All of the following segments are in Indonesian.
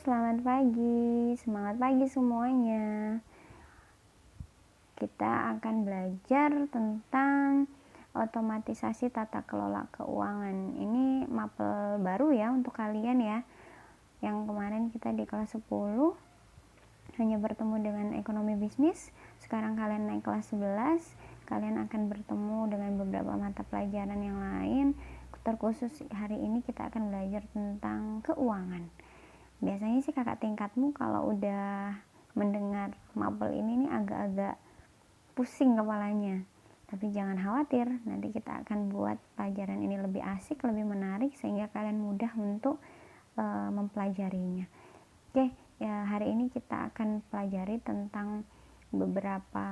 selamat pagi. Semangat pagi semuanya. Kita akan belajar tentang otomatisasi tata kelola keuangan. Ini mapel baru ya untuk kalian ya. Yang kemarin kita di kelas 10 hanya bertemu dengan ekonomi bisnis. Sekarang kalian naik kelas 11, kalian akan bertemu dengan beberapa mata pelajaran yang lain. Terkhusus hari ini kita akan belajar tentang keuangan. Biasanya sih kakak tingkatmu kalau udah mendengar mapel ini nih agak-agak pusing kepalanya, tapi jangan khawatir, nanti kita akan buat pelajaran ini lebih asik, lebih menarik sehingga kalian mudah untuk mempelajarinya. Oke, ya hari ini kita akan pelajari tentang beberapa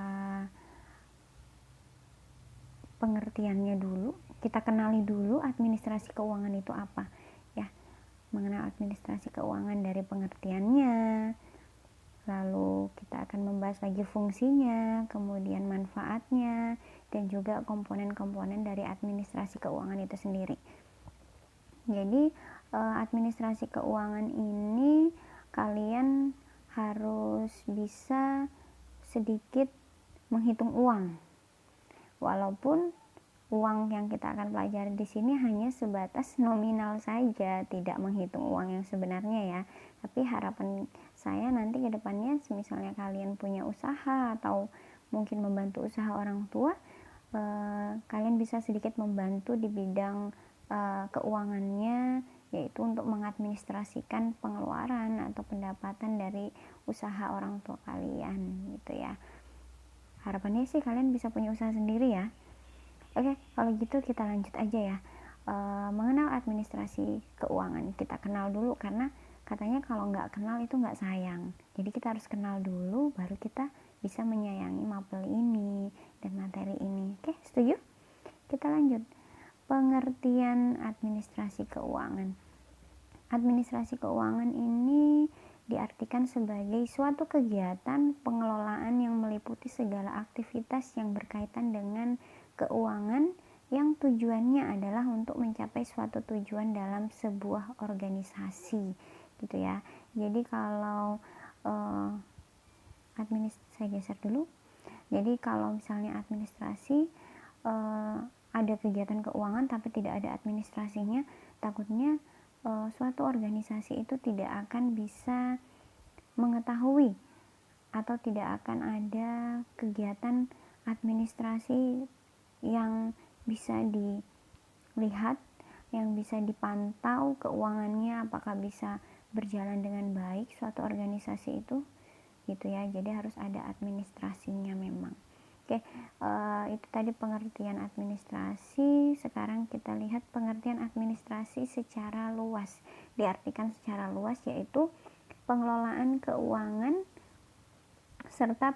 pengertiannya dulu. Kita kenali dulu administrasi keuangan itu apa ya. Mengenal administrasi keuangan dari pengertiannya, lalu kita akan membahas lagi fungsinya, kemudian manfaatnya, dan juga komponen-komponen dari administrasi keuangan itu sendiri. Jadi administrasi keuangan ini kalian harus bisa sedikit menghitung uang, walaupun uang yang kita akan pelajari di sini hanya sebatas nominal saja, tidak menghitung uang yang sebenarnya ya. Tapi harapan saya nanti ke depannya, misalnya kalian punya usaha atau mungkin membantu usaha orang tua, kalian bisa sedikit membantu di bidang keuangannya, yaitu untuk mengadministrasikan pengeluaran atau pendapatan dari usaha orang tua kalian gitu ya. Harapannya sih kalian bisa punya usaha sendiri ya. Oke, kalau gitu kita lanjut aja ya. Mengenal administrasi keuangan, kita kenal dulu karena katanya kalau nggak kenal itu nggak sayang. Jadi kita harus kenal dulu, baru kita bisa menyayangi mapel ini dan materi ini. Oke, setuju? Kita lanjut. Pengertian administrasi keuangan. Administrasi keuangan ini diartikan sebagai suatu kegiatan pengelolaan yang meliputi segala aktivitas yang berkaitan dengan keuangan yang tujuannya adalah untuk mencapai suatu tujuan dalam sebuah organisasi gitu ya. Jadi kalau saya geser dulu. Jadi kalau misalnya administrasi ada kegiatan keuangan tapi tidak ada administrasinya, takutnya suatu organisasi itu tidak akan bisa mengetahui atau tidak akan ada kegiatan administrasi yang bisa dilihat, yang bisa dipantau keuangannya apakah bisa berjalan dengan baik suatu organisasi itu gitu ya. Jadi harus ada administrasinya memang. Oke, itu tadi pengertian administrasi. Sekarang kita lihat pengertian administrasi secara luas. Diartikan secara luas yaitu pengelolaan keuangan serta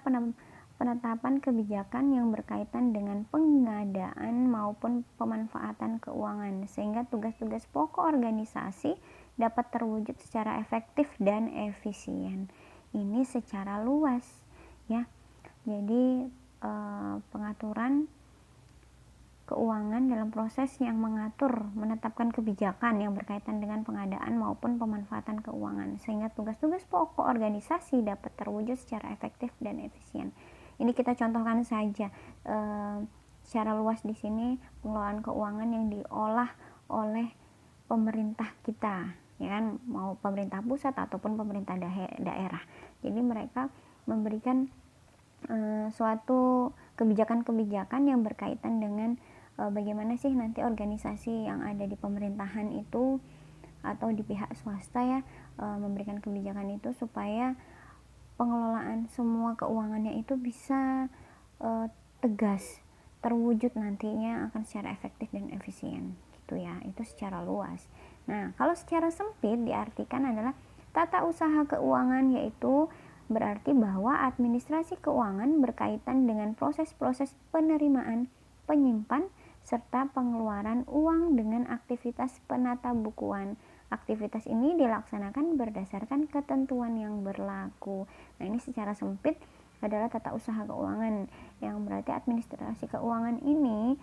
penetapan kebijakan yang berkaitan dengan pengadaan maupun pemanfaatan keuangan sehingga tugas-tugas pokok organisasi dapat terwujud secara efektif dan efisien. Ini secara luas ya. Jadi pengaturan keuangan dalam proses yang menetapkan kebijakan yang berkaitan dengan pengadaan maupun pemanfaatan keuangan sehingga tugas-tugas pokok organisasi dapat terwujud secara efektif dan efisien. Ini kita contohkan saja secara luas di sini pengelolaan keuangan yang diolah oleh pemerintah kita, ya kan, mau pemerintah pusat ataupun pemerintah daerah. Jadi mereka memberikan suatu kebijakan-kebijakan yang berkaitan dengan bagaimana sih nanti organisasi yang ada di pemerintahan itu atau di pihak swasta ya memberikan kebijakan itu supaya pengelolaan semua keuangannya itu bisa tegas, terwujud nantinya akan secara efektif dan efisien gitu ya. Itu secara luas. Nah, kalau secara sempit diartikan adalah tata usaha keuangan, yaitu berarti bahwa administrasi keuangan berkaitan dengan proses-proses penerimaan, penyimpan, serta pengeluaran uang dengan aktivitas penata bukuan. Aktivitas ini dilaksanakan berdasarkan ketentuan yang berlaku. Nah, ini secara sempit adalah tata usaha keuangan, yang berarti administrasi keuangan ini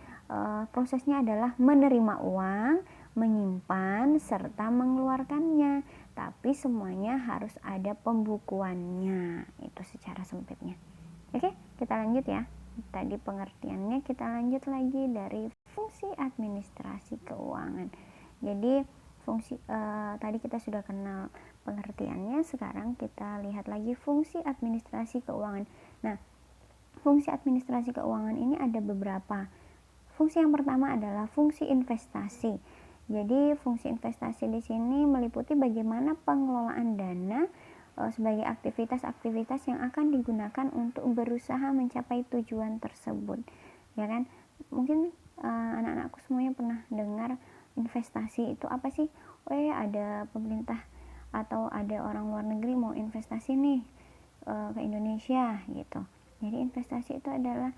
prosesnya adalah menerima uang, menyimpan, serta mengeluarkannya. tapi semuanya harus ada pembukuannya, itu secara sempitnya. Oke, kita lanjut ya. Tadi pengertiannya, kita lanjut lagi dari fungsi administrasi keuangan. Jadi fungsi tadi kita sudah kenal pengertiannya, sekarang kita lihat lagi fungsi administrasi keuangan. Nah, fungsi administrasi keuangan ini ada beberapa. Fungsi yang pertama adalah fungsi investasi. Jadi fungsi investasi di sini meliputi bagaimana pengelolaan dana sebagai aktivitas-aktivitas yang akan digunakan untuk berusaha mencapai tujuan tersebut. Ya kan? Mungkin anak-anakku semuanya pernah dengar investasi itu apa sih? Ada pemerintah atau ada orang luar negeri mau investasi nih ke Indonesia gitu. Jadi investasi itu adalah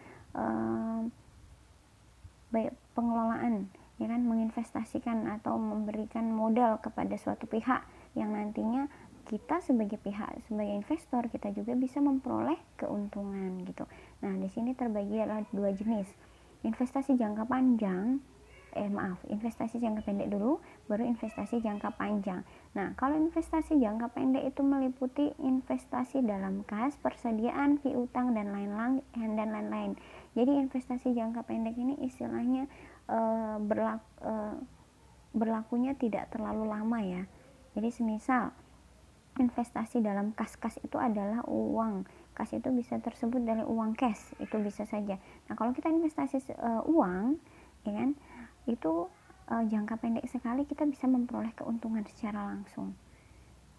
baik pengelolaan, ya kan, menginvestasikan atau memberikan modal kepada suatu pihak yang nantinya kita sebagai pihak, sebagai investor, kita juga bisa memperoleh keuntungan gitu. Nah, di sini terbagi adalah dua jenis. Investasi jangka panjang, investasi jangka pendek dulu, baru investasi jangka panjang. Nah, kalau investasi jangka pendek itu meliputi investasi dalam kas, persediaan, piutang, dan lain-lain. Jadi investasi jangka pendek ini istilahnya berlakunya tidak terlalu lama ya. Jadi semisal investasi dalam kas itu adalah uang. Kas itu bisa tersebut dari uang cash, itu bisa saja. Nah, kalau kita investasi uang, ya kan, itu jangka pendek sekali kita bisa memperoleh keuntungan secara langsung.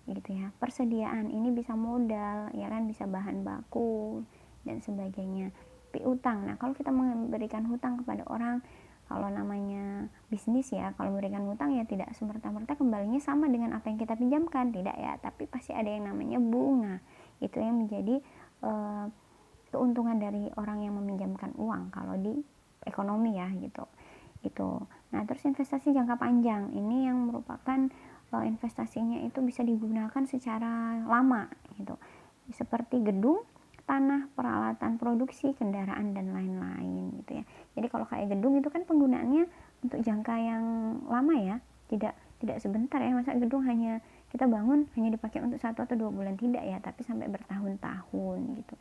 Gitu ya. Persediaan ini bisa modal, ya kan, bisa bahan baku dan sebagainya. Piutang. Nah, kalau kita memberikan hutang kepada orang, kalau namanya bisnis ya, kalau memberikan hutang ya tidak semerta-merta kembalinya sama dengan apa yang kita pinjamkan, tidak ya, tapi pasti ada yang namanya bunga. Itu yang menjadi keuntungan dari orang yang meminjamkan uang kalau di ekonomi ya gitu. Itu. Nah, terus investasi jangka panjang ini yang merupakan investasinya itu bisa digunakan secara lama gitu. Seperti gedung, tanah, peralatan produksi, kendaraan, dan lain-lain gitu ya. Jadi kalau kayak gedung itu kan penggunaannya untuk jangka yang lama ya, tidak sebentar ya. Masa gedung hanya kita bangun hanya dipakai untuk 1 atau 2 bulan, tidak ya, tapi sampai bertahun-tahun gitu.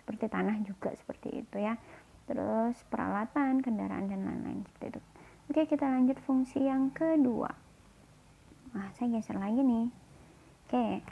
Seperti tanah juga seperti itu ya. Terus peralatan, kendaraan, dan lain-lain seperti itu. Oke, kita lanjut fungsi yang kedua. Saya geser lagi nih. Oke,